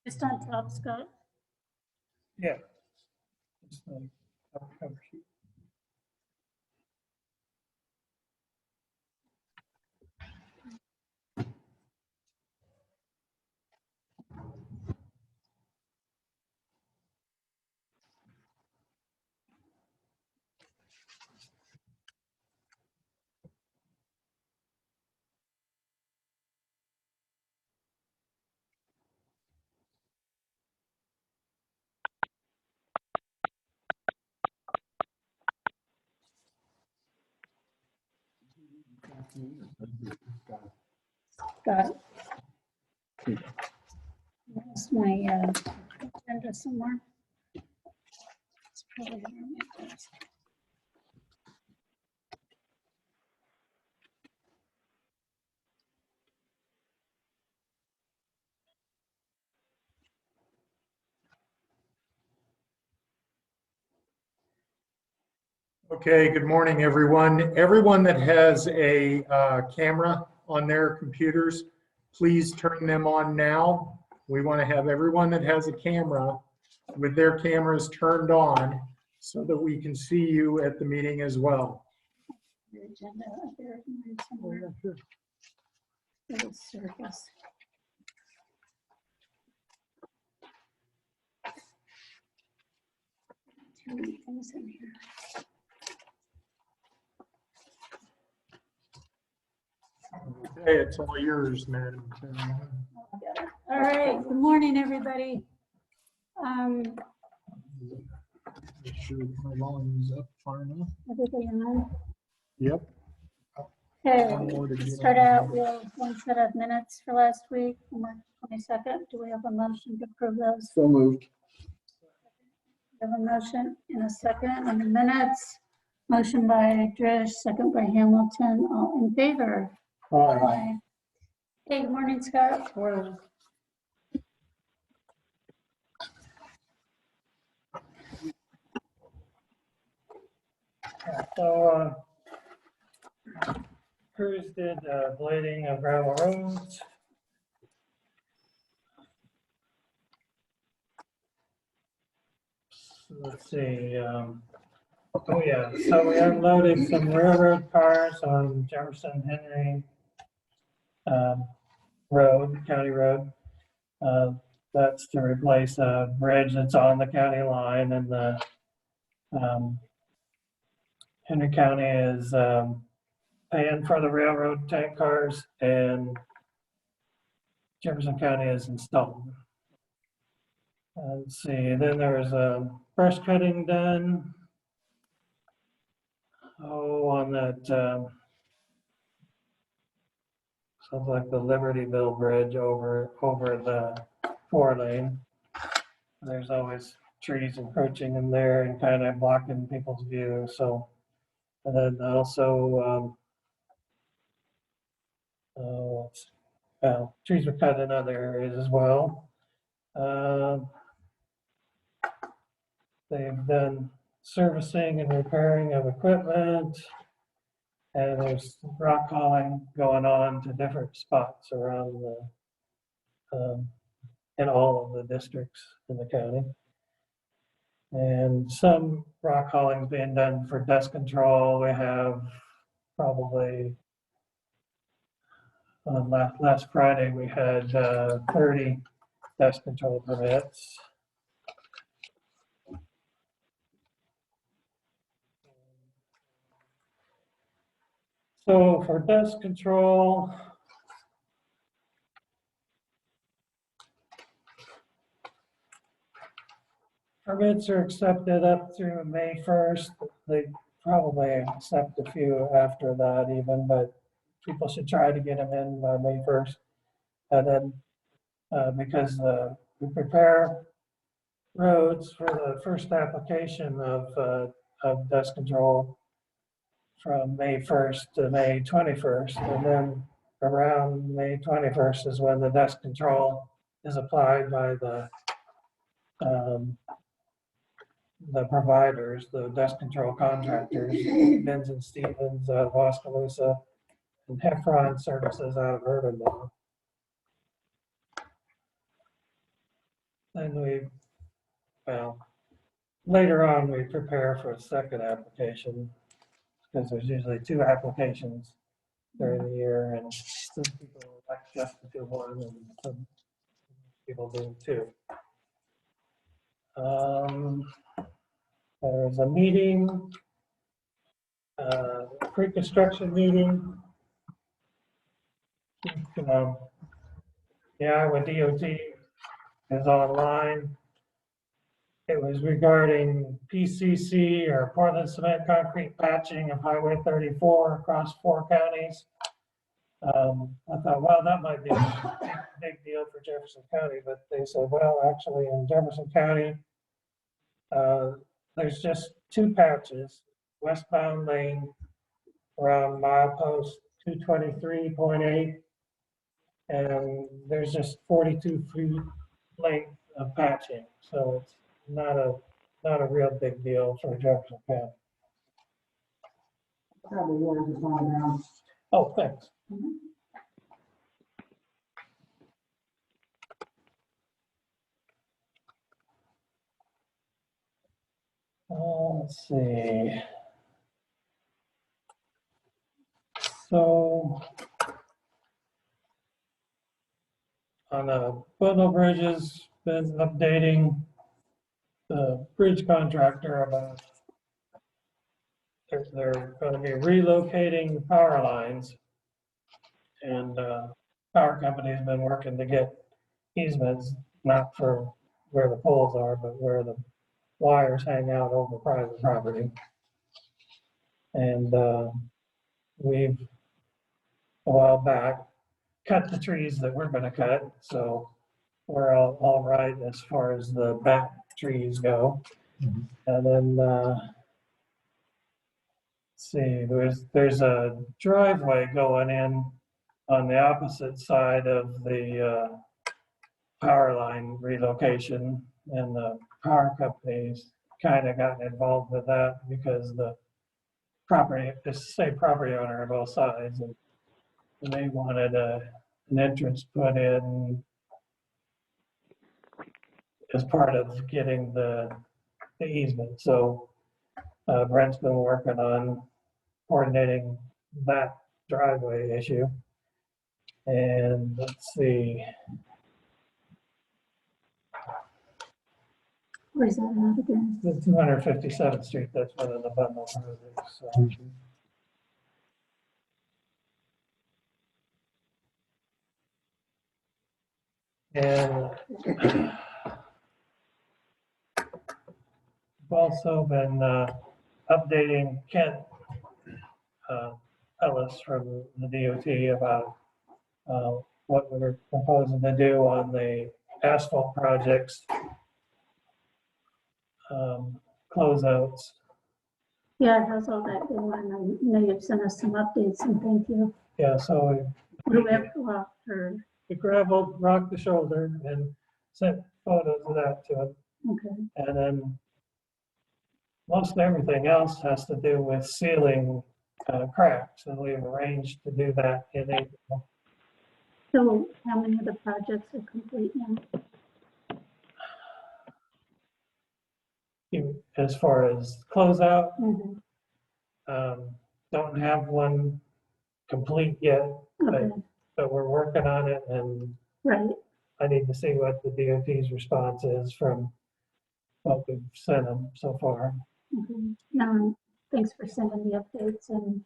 Just on top, Scott. Yeah. It's the cover sheet. Got There's my agenda somewhere. It's probably on my desk. Okay, good morning, everyone. Everyone that has a camera on their computers, please turn them on now. We want to have everyone that has a camera with their cameras turned on so that we can see you at the meeting as well. Your agenda up there somewhere. Little circus. Too many things in here. Okay, it's all yours, Madam Chairman. All right, good morning, everybody. Make sure my volume's up far enough. Everybody on? Yep. Okay, One more to get start on. out, we have one set of minutes for last week, March 22nd. Do we have a motion to approve those? So moved. We have a motion in a second on the minutes. Motion by Drish, second by Hamilton, all in favor. Aye. Hey, good morning, Scott. So, crews did blading of gravel roads. So let's see. Oh yeah, so we unloaded some railroad cars on Jefferson Henry Road, County Road. That's to replace a bridge that's on the county line, and the Henry County is paying for the railroad tank cars, and Jefferson County is installing. Let's see, then there was a brush cutting done. Oh, on that, sounds like the Libertyville Bridge over the 4-lane. There's always trees encroaching in there and kind of blocking people's view. So, and then also, trees were cut in other areas as well. They've done servicing and repairing of equipment, and there's rock hauling going on to different spots around in all of the districts in the county. And some rock hauling is being done for dust control. We have probably, last Friday, we had 30 dust control permits. So for dust control, permits are accepted up through May 1st. They probably accept a few after that even, but people should try to get them in by May 1st. And then because we prepare roads for the first application of dust control from May 1st to May 21st. And then around May 21st is when the dust control is applied by the providers, the dust control contractors, Benz and Stevens out of Oskaloosa, and Heffron Services out of Urbandale. then well, later on, we prepare for a second application, because there's usually 2 applications during the year, and some people like just to do one, and some people do 2. There was a meeting, pre-construction meeting. The Iowa DOT is online. It was regarding PCC, or Portland Cement Concrete patching of Highway 34 across 4 counties. I thought, well, that might be a big deal for Jefferson County, but they said, well, actually in Jefferson County, there's just 2 patches, westbound lane around milepost 223.8, and there's just 42 feet length of patching, so it's not a real big deal for Jefferson County. Oh, thanks. Let's see. So on the bundle bridges, been updating the bridge contractor about they're going to be relocating power lines, and power company's been working to get easements, not for where the poles are, but where the wires hang out over private property. And we've, a while back, cut the trees that we're going to cut, so we're all right as far as the back trees go. And then let's see, there's a driveway going in on the opposite side of the power line relocation, and the power companies kind of gotten involved with that because the property, it's the same property owner on both sides, and they wanted an entrance put in as part of getting the easement. So Brent's been working on coordinating that driveway issue. And let's see. Where's that at again? The 257th Street, that's one of the bundle projects. So. And we've also been updating Kent Ellis from the DOT about what we're proposing to do on the asphalt projects, closeouts. Yeah, how's all that going? I know you've sent us some updates, and thank you. Yeah, so What do we have to go after? we gravelled, rocked the shoulder, and sent photos of that to him. Okay, And then most everything else has to do with sealing cracks, and we've arranged to do that in April. so how many of the projects are complete now? As far as closeout, Mhm. don't have one complete yet, Okay, but we're working on it, and right, I need to see what the DOT's response is from what we've sent them so far. okay. Thanks for sending the updates and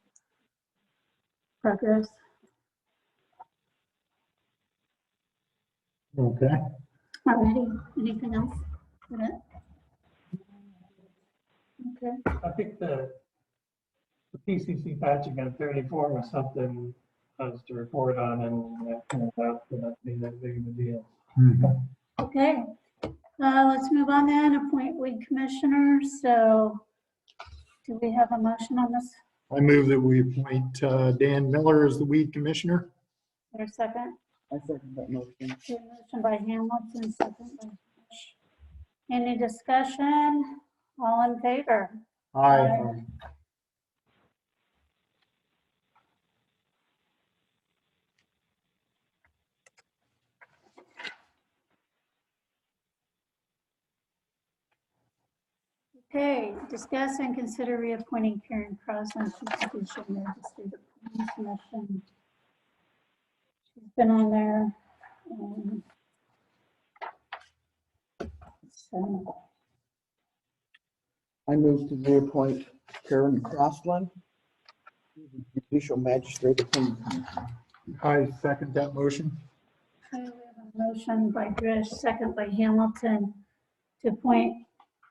progress. Okay. Alrighty, anything else? for that? Okay, I think the PCC patching on 34 was something I was to report on, and that turned out to not be that big of a deal. okay. Let's move on then, appoint weed commissioner. So do we have a motion on this? I move that we appoint Dan Miller as the weed commissioner. Or a second? I second that motion. Okay, motion by Hamilton, second by Bush. Any discussion? All in favor? Aye. Okay, discuss and consider reappointing Karen Crosland to the position of the State Appointing Commission. She's been on there. So, I move to reappoint Karen Crossland to the Judicial Magistrate Appointing Commission. I second that motion. okay, we have a motion by Drish, second by Hamilton, to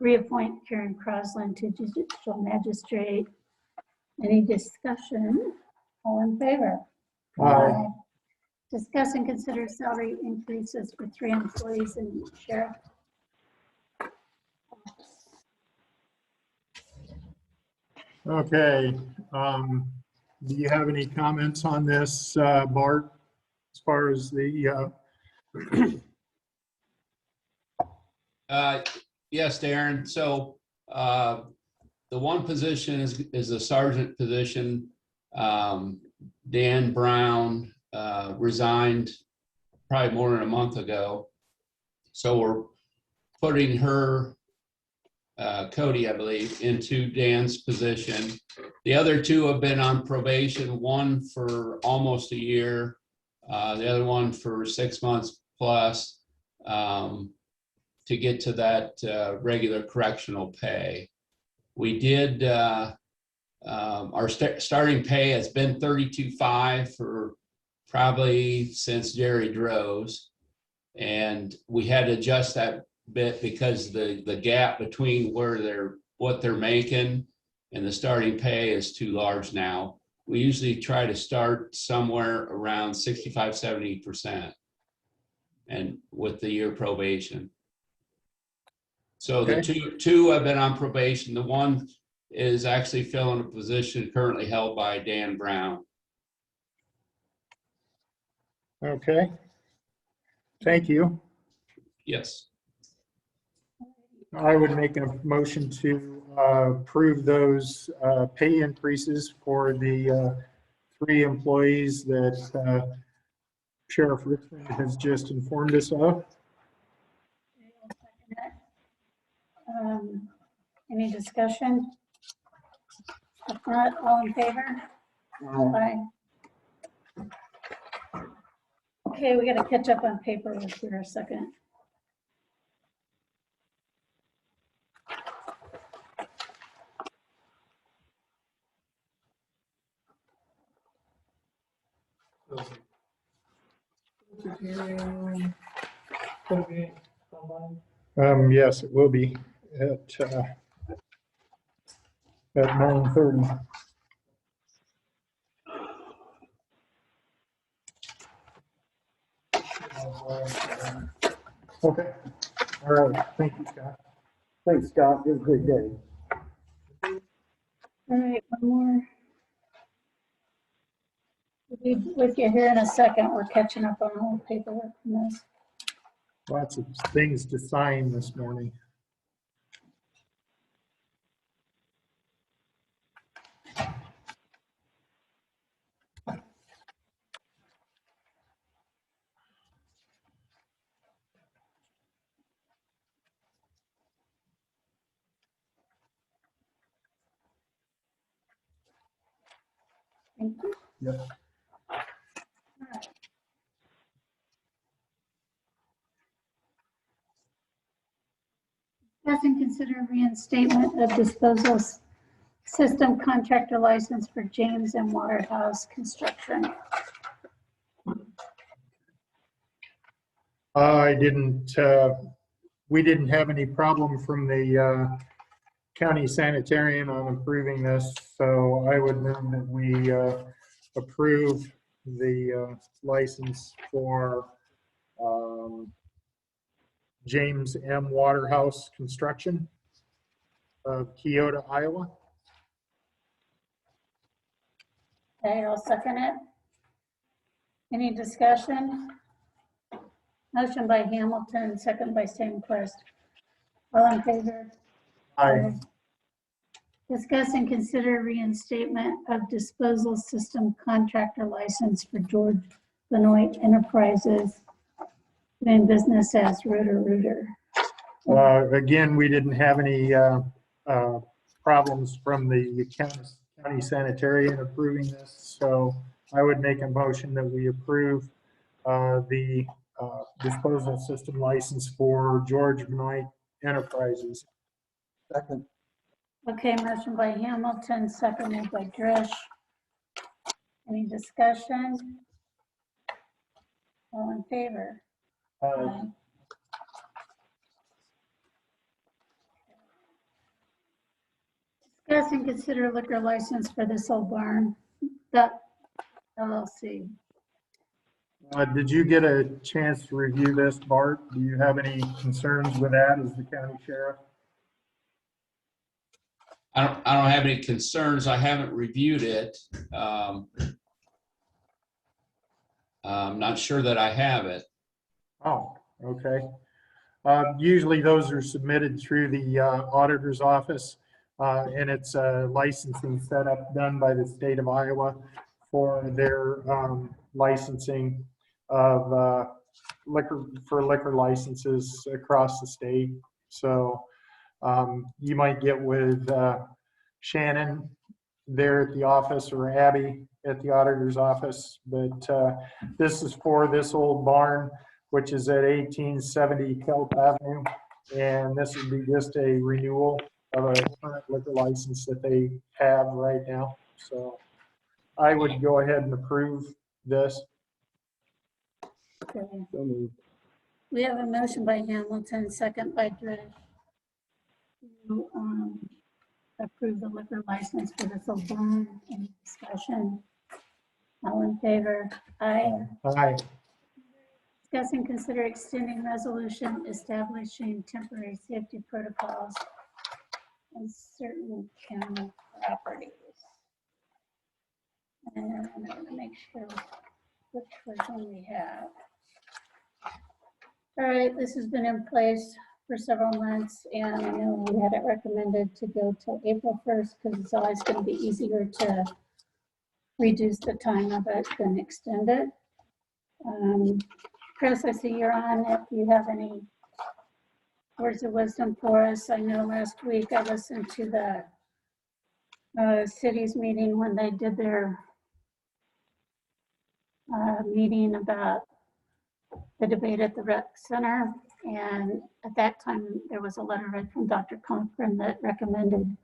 reappoint Karen Crosland to Judicial Magistrate. Any discussion? All in favor? Aye. Discuss and consider salary increases for 3 employees in sheriff. Okay, do you have any comments on this, Bart, as far as the, Yes, Darren. So the one position is a sergeant position. Dan Brown resigned probably more than a month ago. So we're putting her, Cody, I believe, into Dan's position. The other two have been on probation, one for almost a year, the other one for 6 months plus, to get to that regular correctional pay. We did, our starting pay has been $32,500 for probably since Jerry Droz. And we had to adjust that bit because the gap between what they're making and the starting pay is too large now. We usually try to start somewhere around 65–70%, and with the year probation. So the two have been on probation. The one is actually filling a position currently held by Dan Brown. okay, thank you. Yes. I would make a motion to approve those pay increases for the 3 employees that Sheriff Richmond has just informed us of. Any discussion? If not, all in favor? Aye. Okay, we got to catch up on paperwork here a second. Yes, it will be at 9:30. Okay, all right, thank you, Scott. Thanks, Scott. You have a great day. All right, one more. We'll be with you here in a second. We're catching up on all the paperwork from this. Lots of things to sign this morning. Thank you. Yep. All right. Discuss and consider reinstatement of disposal system contractor license for James and Waterhouse Construction. We didn't have any problem from the county sanitarian on approving this, so I would move that we approve the license for James M. Waterhouse Construction of Keota, Iowa. Okay, I'll second it. Any discussion? Motion by Hamilton, second by Sandquist. All in favor? Aye. Discuss and consider reinstatement of disposal system contractor license for George Benoit Enterprises, doing business as Roto-Rooter. Again, we didn't have any problems from the county sanitarian approving this. So I would make a motion that we approve the disposal system license for George Knight Enterprises. Second. Okay, motion by Hamilton, seconded by Drish. Any discussion? All in favor? Aye. Discuss and consider liquor license for this old barn, that LLC. Did you get a chance to review this, Bart? Do you have any concerns with that as the county sheriff? I don't have any concerns. I haven't reviewed it. I'm not sure that I have it. Oh, okay. Usually those are submitted through the auditor's office, and it's a licensing setup done by the state of Iowa for their licensing of liquor licenses across the state. So you might get with Shannon there at the office or Abby at the auditor's office, but this is for this old barn, which is at 1870 Kelp Avenue, and this would be just a renewal of a current liquor license that they have right now. So I would go ahead and approve this. Okay. So moved. We have a motion by Hamilton, second by Drish, to approve the liquor license for this old barn. Any discussion? All in favor? Aye. Aye. Discuss and consider extending resolution establishing temporary safety protocols on certain county properties. And I'm going to make sure which version we have. All right, this has been in place for several months, and I know we had it recommended to go till April 1st because it's always going to be easier to reduce the time of it than extend it. Chris, I see you're on. If you have any words of wisdom for us. I know last week I listened to the city's meeting when they did their meeting about the debate at the rec center. And at that time, there was a letter read from Dr. Cochran that recommended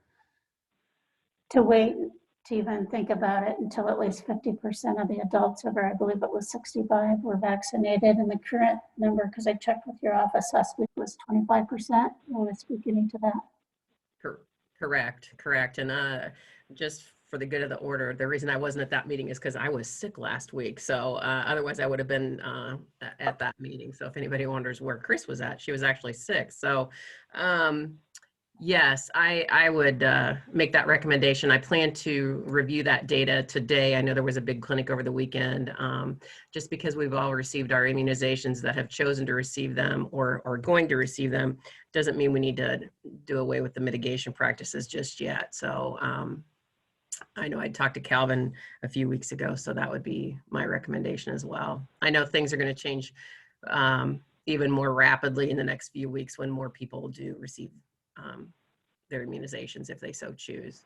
to wait to even think about it until at least 50% of the adults over, I believe it was 65, were vaccinated. And the current number, because I checked with your office last week, was 25%. You want to speak into that? Correct. And just for the good of the order, the reason I wasn't at that meeting is because I was sick last week. So otherwise I would have been at that meeting. So if anybody wonders where Chris was at, she was actually sick. So yes, I would make that recommendation. I plan to review that data today. I know there was a big clinic over the weekend. Just because we've all received our immunizations that have chosen to receive them or are going to receive them doesn't mean we need to do away with the mitigation practices just yet. So I know I talked to Calvin a few weeks ago, so that would be my recommendation as well. I know things are going to change even more rapidly in the next few weeks when more people do receive their immunizations if they so choose.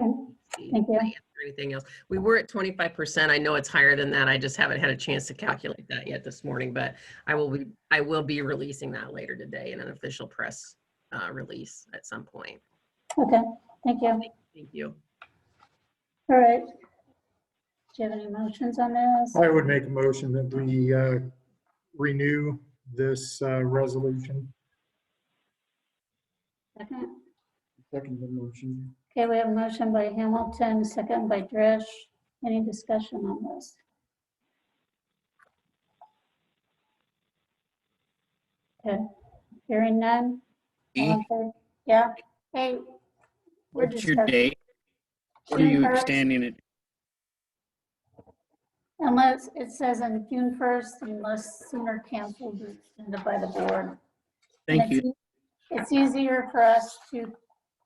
Okay. Thank you. Anything else? We were at 25%. I know it's higher than that. I just haven't had a chance to calculate that yet this morning, but I will be releasing that later today in an official press release at some point. Okay, thank you. Thank you. All right. Do you have any motions on this? I would make a motion that we renew this resolution. Second. Second the motion. Okay, we have a motion by Hamilton, second by Drish. Any discussion on this? Okay, hearing none. All in favor? Yeah. Hey. we're What's your discussing- date? What are you June 1st. extending it? Unless it says on June 1st, unless sooner canceled or extended by the board. And Thank you. It's easier for us to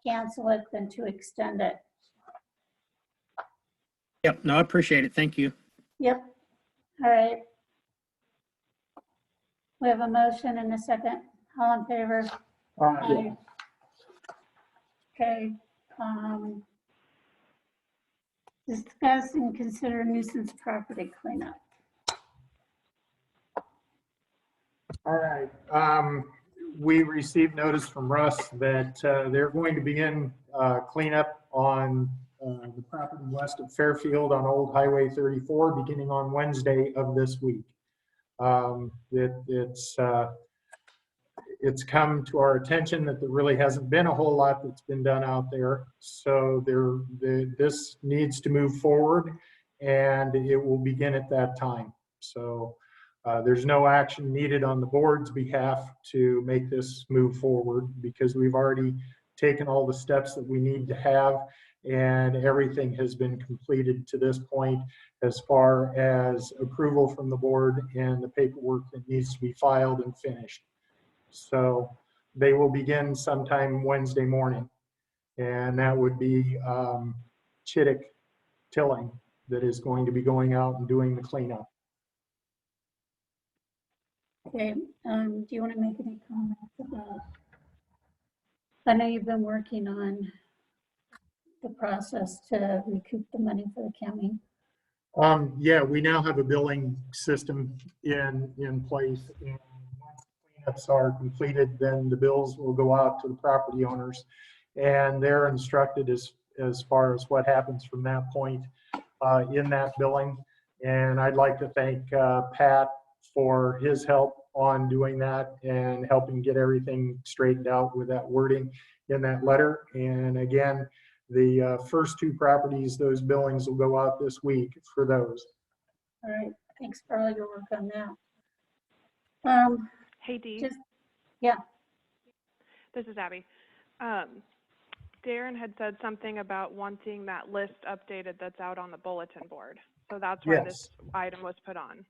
cancel it than to extend it. Yep, no, I appreciate it. Thank you. Yep. All right. We have a motion and a second. All in favor? Aye. Okay. um, Discuss and consider nuisance property cleanup. All right. We received notice from Russ that they're going to begin cleanup on the property west of Fairfield on Old Highway 34, beginning on Wednesday of this week. It's come to our attention that there really hasn't been a whole lot that's been done out there. So this needs to move forward, and it will begin at that time. So there's no action needed on the board's behalf to make this move forward because we've already taken all the steps that we need to have, and everything has been completed to this point as far as approval from the board and the paperwork that needs to be filed and finished. So they will begin sometime Wednesday morning, and that would be Chittick Tilling that is going to be going out and doing the cleanup. Okay, do you want to make any comments about, I know you've been working on the process to recoup the money for the county. Yeah, we now have a billing system in place, and once cleanups are completed, then the bills will go out to the property owners, and they're instructed as far as what happens from that point in that billing. And I'd like to thank Pat for his help on doing that and helping get everything straightened out with that wording in that letter. And again, the first two properties, those billings will go out this week for those. All right, thanks for all your work on that. Hey, Dee. Just, yeah. This is Abby. Darren had said something about wanting that list updated that's out on the bulletin board. So that's why this item was put on.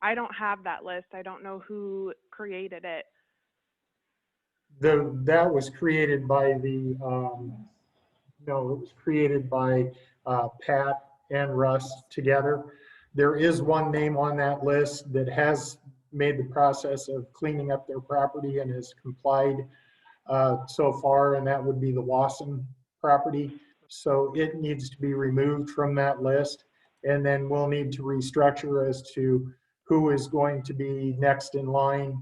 I don't have that list. I don't know who created it. That was created by the, no, it was created by Pat and Russ together. There is one name on that list that has made the process of cleaning up their property and has complied so far, and that would be the Wasson property. So it needs to be removed from that list, and then we'll need to restructure as to who is going to be next in line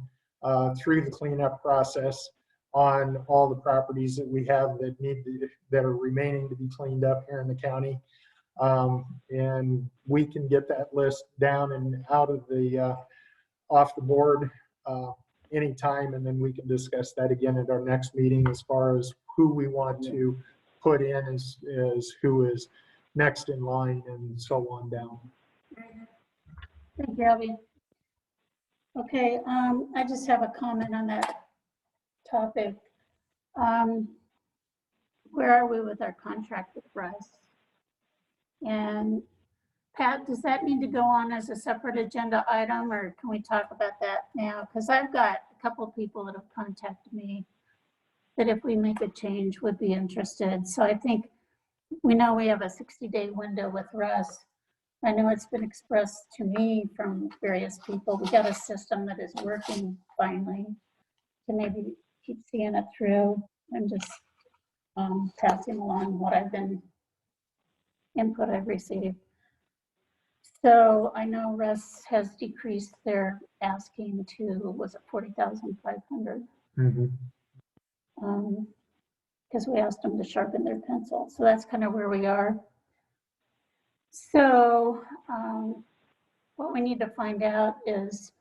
through the cleanup process on all the properties that we have that are remaining to be cleaned up here in the county. And we can get that list down and out of the off the board anytime, and then we can discuss that again at our next meeting as far as who we want to put in as who is next in line and so on down. Thank you, Abby. Okay, I just have a comment on that topic. Where are we with our contract with Russ? And Pat, does that need to go on as a separate agenda item, or can we talk about that now? Because I've got a couple of people that have contacted me that if we make a change would be interested. So I think we know we have a 60-day window with Russ. I know it's been expressed to me from various people. We got a system that is working finally to maybe keep seeing it through and just passing along what input I've received. So I know Russ has decreased their asking to, was it 40,500? Because we asked them to sharpen their pencil. So that's kind of where we are. So what we need to find out is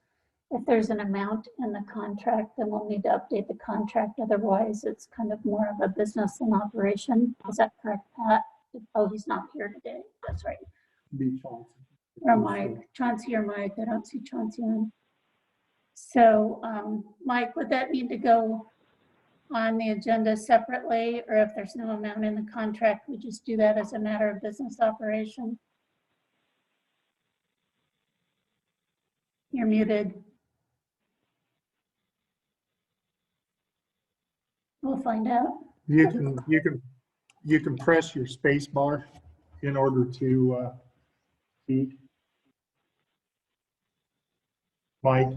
if there's an amount in the contract, then we'll need to update the contract. Otherwise, it's kind of more of a business and operation. Is that correct, Pat? Oh, he's not here today. That's right. Or Mike, Chauncey or Mike. I don't see Chauncey on. So Mike, would that need to go on the agenda separately, or if there's no amount in the contract, we just do that as a matter of business operation? You're muted. We'll find out. You can press your space bar in order to speak. Mike.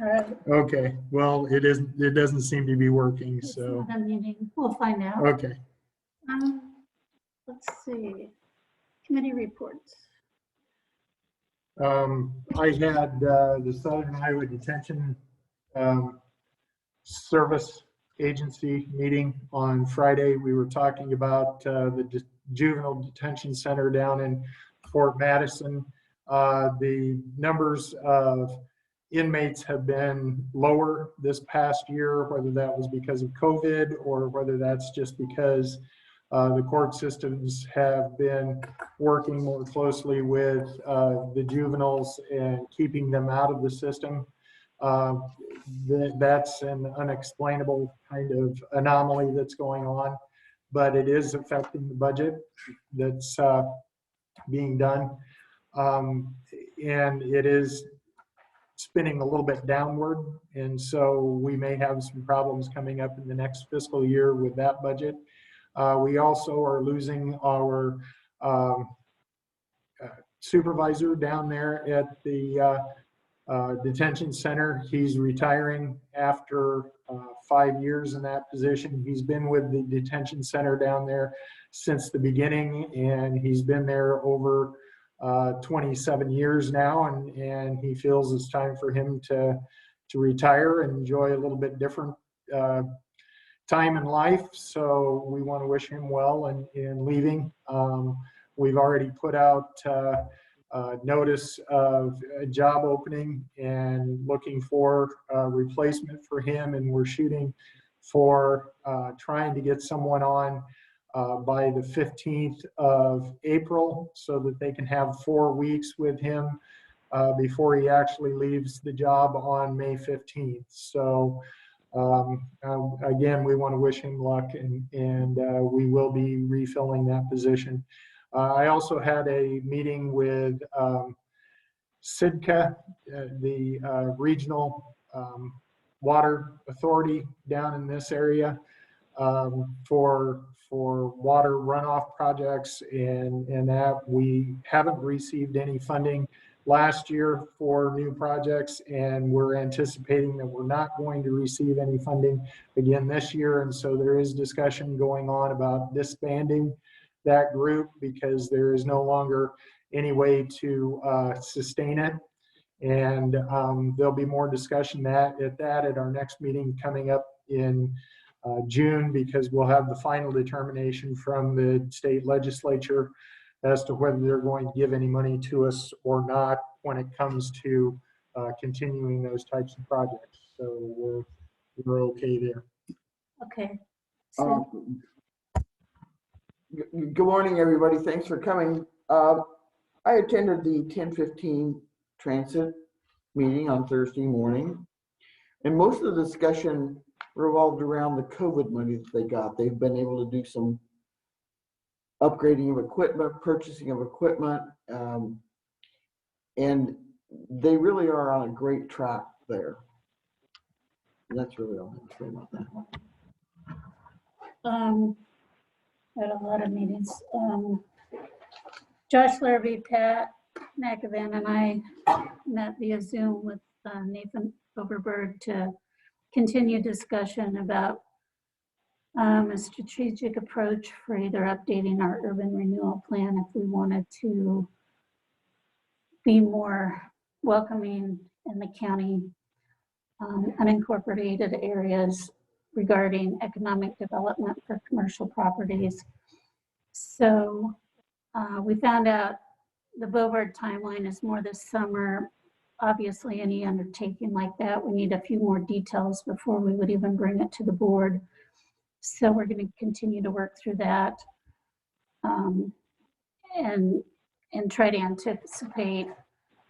All right. Okay, well, it doesn't seem to be working, It's so, not a meeting. We'll find out. okay. Let's see. Committee reports. I had the Southern Iowa Detention Service Agency meeting on Friday. We were talking about the juvenile detention center down in Fort Madison. The numbers of inmates have been lower this past year, whether that was because of COVID or whether that's just because the court systems have been working more closely with the juveniles and keeping them out of the system. That's an unexplainable kind of anomaly that's going on, but it is affecting the budget that's being done. And it is spinning a little bit downward. And so we may have some problems coming up in the next fiscal year with that budget. We also are losing our supervisor down there at the detention center. He's retiring after 5 years in that position. He's been with the detention center down there since the beginning, and he's been there over 27 years now, and he feels it's time for him to retire and enjoy a little bit different time in life. So we want to wish him well in leaving. We've already put out notice of a job opening and looking for a replacement for him, and we're shooting for trying to get someone on by the 15th of April so that they can have 4 weeks with him before he actually leaves the job on May 15th. So again, we want to wish him luck, and we will be refilling that position. I also had a meeting with SIDCA, the regional water authority down in this area, for water runoff projects, and that we haven't received any funding last year for new projects, and we're anticipating that we're not going to receive any funding again this year. And so there is discussion going on about disbanding that group because there is no longer any way to sustain it. And there'll be more discussion at our next meeting coming up in June, because we'll have the final determination from the state legislature as to whether they're going to give any money to us or not when it comes to continuing those types of projects. So we're okay there. Okay. So, Good morning, everybody. Thanks for coming. I attended the 10:15 transit meeting on Thursday morning, and most of the discussion revolved around the COVID money that they got. They've been able to do some upgrading of equipment, purchasing of equipment, and they really are on a great track there. And that's really all I have to say about that. had a lot of meetings. Josh Larrabee, Pat McEvan, and I met via Zoom with Nathan Overberg to continue discussion about a strategic approach for either updating our urban renewal plan if we wanted to be more welcoming in the county unincorporated areas regarding economic development for commercial properties. So we found out the Bovard timeline is more this summer. Obviously, any undertaking like that, we need a few more details before we would even bring it to the board. So we're going to continue to work through that and try to anticipate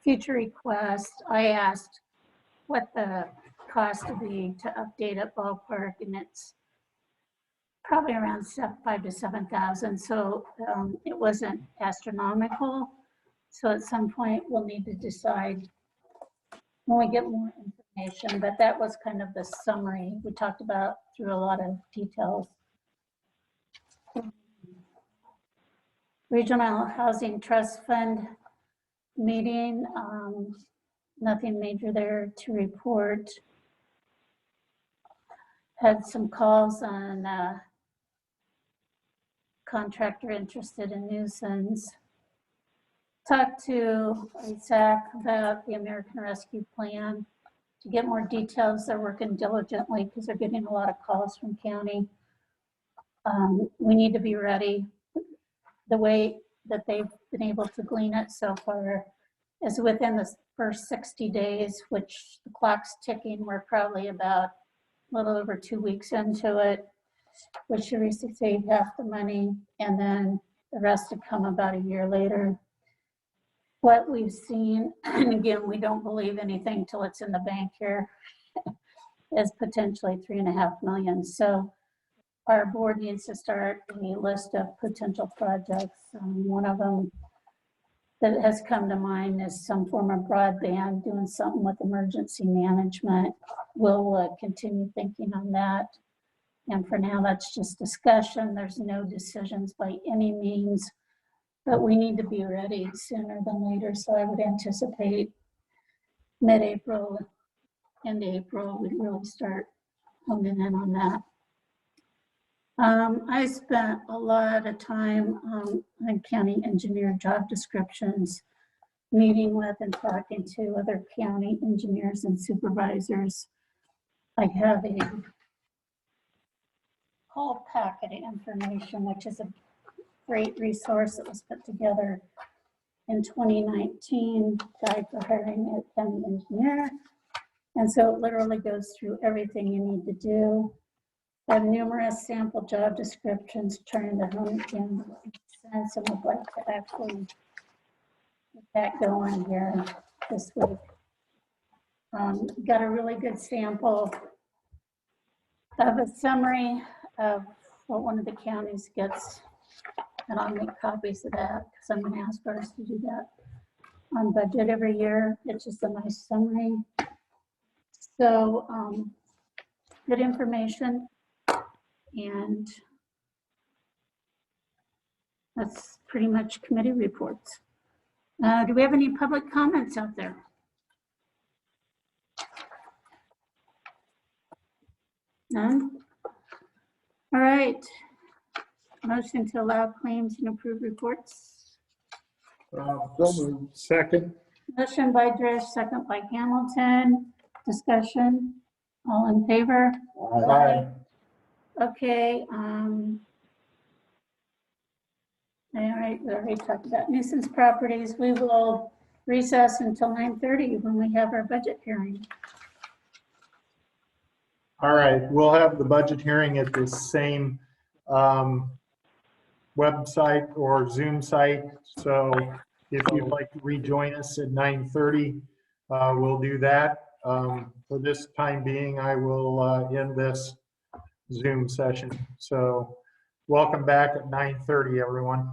future requests. I asked what the cost would be to update at Ballpark, and it's probably around 5,000 to 7,000. So it wasn't astronomical. So at some point we'll need to decide when we get more information, but that was kind of the summary. We talked about through a lot of details. Regional Housing Trust Fund meeting. Nothing major there to report. Had some calls on contractor interested in nuisance. Talked to Isaac about the American Rescue Plan. To get more details, they're working diligently because they're getting a lot of calls from county. We need to be ready. The way that they've been able to glean it so far is within the first 60 days, which the clock's ticking. We're probably about a little over 2 weeks into it, which should receive half the money, and then the rest would come about a year later. What we've seen, and again, we don't believe anything till it's in the bank here, is potentially $3.5 million. So our board needs to start a list of potential projects. One of them that has come to mind is some form of broadband, doing something with emergency management. We'll continue thinking on that. And for now, that's just discussion. There's no decisions by any means, but we need to be ready sooner than later. So I would anticipate mid-April, end of April, we'd really start honing in on that. I spent a lot of time on county engineer job descriptions, meeting with and talking to other county engineers and supervisors. I have a whole packet of information, which is a great resource that was put together in 2019, Guide for Hiring a County Engineer. And so it literally goes through everything you need to do. I have numerous sample job descriptions trying to hone it in sense, and would like to actually get that going here this week. Got a really good sample of a summary of what one of the counties gets, and I'll make copies of that because I'm going to ask ours to do that on budget every year. It's just a nice summary. So good information, and that's pretty much committee reports. Do we have any public comments out there? None? All right. Motion to allow claims and approve reports. Second. Motion by Drish, second by Hamilton. Discussion. All in favor? Aye. Okay. All right, we already talked about nuisance properties. We will recess until 9:30 when we have our budget hearing. All right, we'll have the budget hearing at the same website or Zoom site. So if you'd like to rejoin us at 9:30, we'll do that. For this time being, I will end this Zoom session. So welcome back at 9:30, everyone.